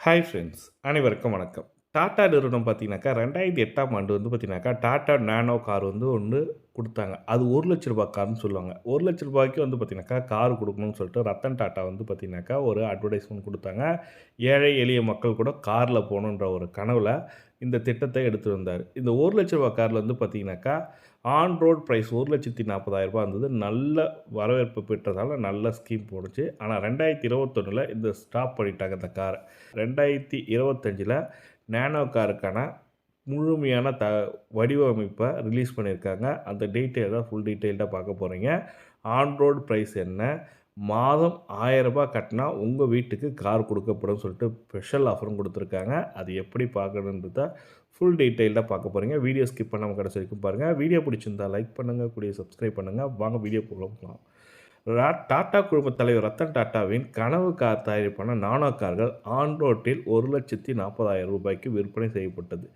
Hi friends, அனைவருக்கும் வணக்கம். டாடா நிறுவனம் பார்த்தீங்கன்னாக்கா, 2008ஆம் ஆண்டு வந்து பார்த்தீங்கன்னாக்கா, டாடா நேனோ கார் வந்து ஒண்ணு குடுத்தாங்க. அது ரூ. 1,00,000 கார்ன்னு சொல்லுவாங்க. ரூ. 1,00,000க்கு வந்து பார்த்தீங்கன்னாக்கா, கார் குடுக்கணும்னு சொல்லிட்டு ரத்தன் டாடா வந்து பார்த்தீங்கன்னாக்கா, ஒரு அட்வர்டைஸ்மென்ட் குடுத்தாங்க. ஏழை எளிய மக்கள் கூட கார்ல போணுன்ற ஒரு கனவுல இந்த திட்டத்தை எடுத்து வந்தாரு. இந்த ரூ. 1,00,000 கார்ல வந்து பார்த்தீங்கன்னாக்கா, ஆன் ரோட் பிரைஸ் ரூ. 1,40,000 இருந்தது. நல்ல வரவேற்பு பெற்றதால நல்ல ஸ்கீம் போணுச்சு. ஆனா 2021ல இந்த ஸ்டாப் பண்ணிட்டாங்க இந்த கார. 2025ல நேனோ காருக்கான முழுமையான வடிவமைப்ப ரிலீஸ் பண்ணியிருக்காங்க. அந்த டீட்டெயில் தான் ஃபுல் டீட்டெயில்டா பார்க்க போறீங்க. ஆன் ரோட் பிரைஸ் என்ன? மாதம் ரூ. 1000 கட்டினா உங்க வீட்டுக்கு கார் குடுக்கப்படும் சொல்லிட்டு ஸ்பெஷல் ஆஃபரும் குடுத்துருக்காங்க. அது எப்படி பார்க்கணுன்றத ஃபுல் டீட்டெயில்டா பார்க்க போறீங்க. வீடியோ ஸ்கிப் பண்ணாம கடைசி வரைக்கும் பாருங்க. வீடியோ பிடிச்சிருந்தா லைக் பண்ணுங்க. கூடயே சப்ஸ்கிரைப் பண்ணுங்க. வாங்க வீடியோக்குள்ள போலாம். டாடா குழுமத் தலைவர் ரத்தன் டாடாவின் கனவு கார் தயாரிப்பான நானோ கார்கள் ஆன் ரோட்டில் ரூ. 1,40,000க்கு விற்பனை செய்யப்பட்டது.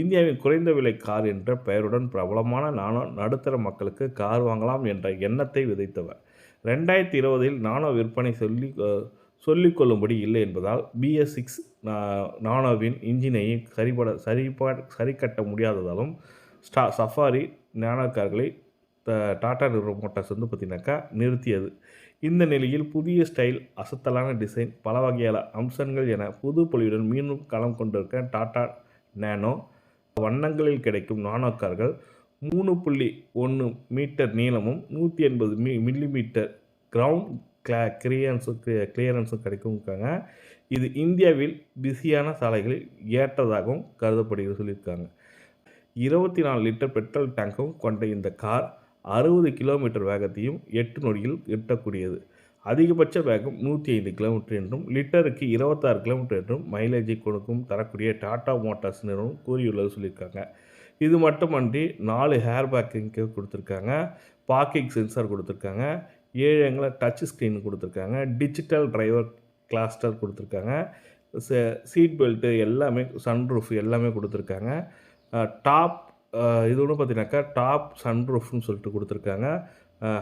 இந்தியாவின் குறைந்த விலை கார் என்ற பெயருடன் பிரபலமான நானோ நடுத்தர மக்களுக்கு கார் வாங்கலாம் என்ற எண்ணத்தை விதைத்தவர். 2020இல் நானோ விற்பனை சொல்லிக் கொள்ளும்படி இல்லை என்பதால் BS6 நானோவின் இன்ஜினையும் சரிக்கட்ட முடியாததாலும் சஃபாரி நானோ கார்களை டாடா மோட்டார்ஸ் வந்து பார்த்தீங்கன்னாக்கா நிறுத்தியது. இந்த நிலையில் புதிய ஸ்டைல், அசத்தலான டிசைன், பல வகையான அம்சங்கள் என புது பொலிவுடன் மீண்டும் களம் கொண்டிருக்க டாடா நேனோ வண்ணங்களில் கிடைக்கும் நானோ கார்கள் 3.1 மீட்டர் நீளமும் 180 மில்லிமீட்டர் கிரவுண்ட் கிளியரன்ஸும் கிடைக்கும்க்காங்க. இது இந்தியாவில் பிஸியான சாலைகளில் ஏற்றதாகவும் கருதப்படுகிறது சொல்லியிருக்காங்க. 24 லிட்டர் பெட்ரோல் டேங்க்கும் கொண்ட இந்த கார் 60 கிலோமீட்டர் வேகத்தையும் 8 நொடியில் எட்டக்கூடியது. அதிகபட்ச வேகம் 105 கிலோமீட்டர் என்றும் லிட்டருக்கு 26 கிலோமீட்டர் என்றும் மைலேஜை கொடுக்கும் தரக்கூடிய டாடா மோட்டார்ஸ் நிறுவனம் கூறியுள்ளது சொல்லியிருக்காங்க. இது மட்டுமன்றி 4 ஹேர் பேக்கிங்க்கு கொடுத்துருக்காங்க, பார்க்கிங் சென்சார் கொடுத்துருக்காங்க, 7 அங்குல டச் ஸ்க்ரீன் கொடுத்துருக்காங்க, டிஜிட்டல் டிரைவர் கிளஸ்டர் கொடுத்துருக்காங்க, சீட் பெல்ட்டு எல்லாமே, சன்ரூஃப் எல்லாமே கொடுத்துருக்காங்க. டாப் இது ஒன்று பார்த்தீங்கன்னாக்கா டாப் சன்ரூஃப்னு சொல்லிட்டு கொடுத்துருக்காங்க.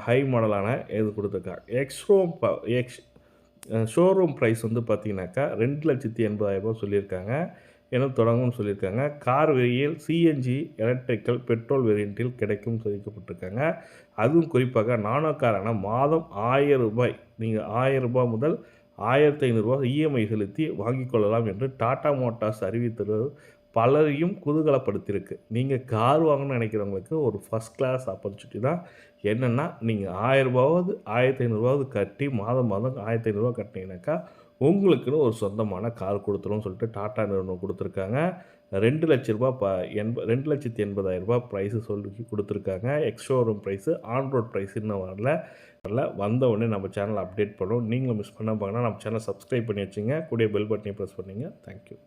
ஹை மாடலான இது கொடுத்துருக்காங்க. ஷோரூம் ப்ரைஸ் வந்து பார்த்தீங்கன்னாக்கா ரூ. 2,80,000 சொல்லியிருக்காங்க. என தொடங்கும்னு சொல்லியிருக்காங்க. கார் வேரியல் சிஎன்ஜி எலக்ட்ரிக்கல் பெட்ரோல் வேரியண்ட்டில் கிடைக்கும் தெரிவிக்கப்பட்டிருக்காங்க. அதுவும் குறிப்பாக நானோ காரான மாதம் ரூ. 1,000 நீங்கள் ரூ. 1,000 முதல் ரூ. 1,500 இஎம்ஐ செலுத்தி வாங்கிக் கொள்ளலாம் என்று டாடா மோட்டார்ஸ் அறிவித்தது பலரையும் குதூகலப்படுத்தியிருக்கு. நீங்கள் கார் வாங்கணும்னு நினைக்கிறவங்களுக்கு ஒரு ஃபர்ஸ்ட் கிளாஸ் ஆப்பர்ச்சுனிட்டி தான். என்னென்னா, நீங்கள் ரூ. 1,000வது ரூ. 1,500வது கட்டி மாதம் மாதம் ரூ. 1,500 கட்டினீங்கனாக்கா உங்களுக்குன்னு ஒரு சொந்தமான கார் கொடுத்துரும்னு சொல்லிட்டு டாடா நிறுவனம் கொடுத்துருக்காங்க. ரூ. 2,80,000 ப்ரைஸு சொல்லி கொடுத்துருக்காங்க. Showroom price. On road price இன்னும் வரல. வந்த உடனே நம்ம சேனலை அப்டேட் பண்ணுவோம். நீங்களும் மிஸ் பண்ணாம பார்க்கணும்னா நம்ம சேனலை சப்ஸ்கிரைப் பண்ணி வச்சுங்க. கூடயே பெல் பட்டனையும் ப்ரெஸ் பண்ணுங்க. தேங்க்யூ.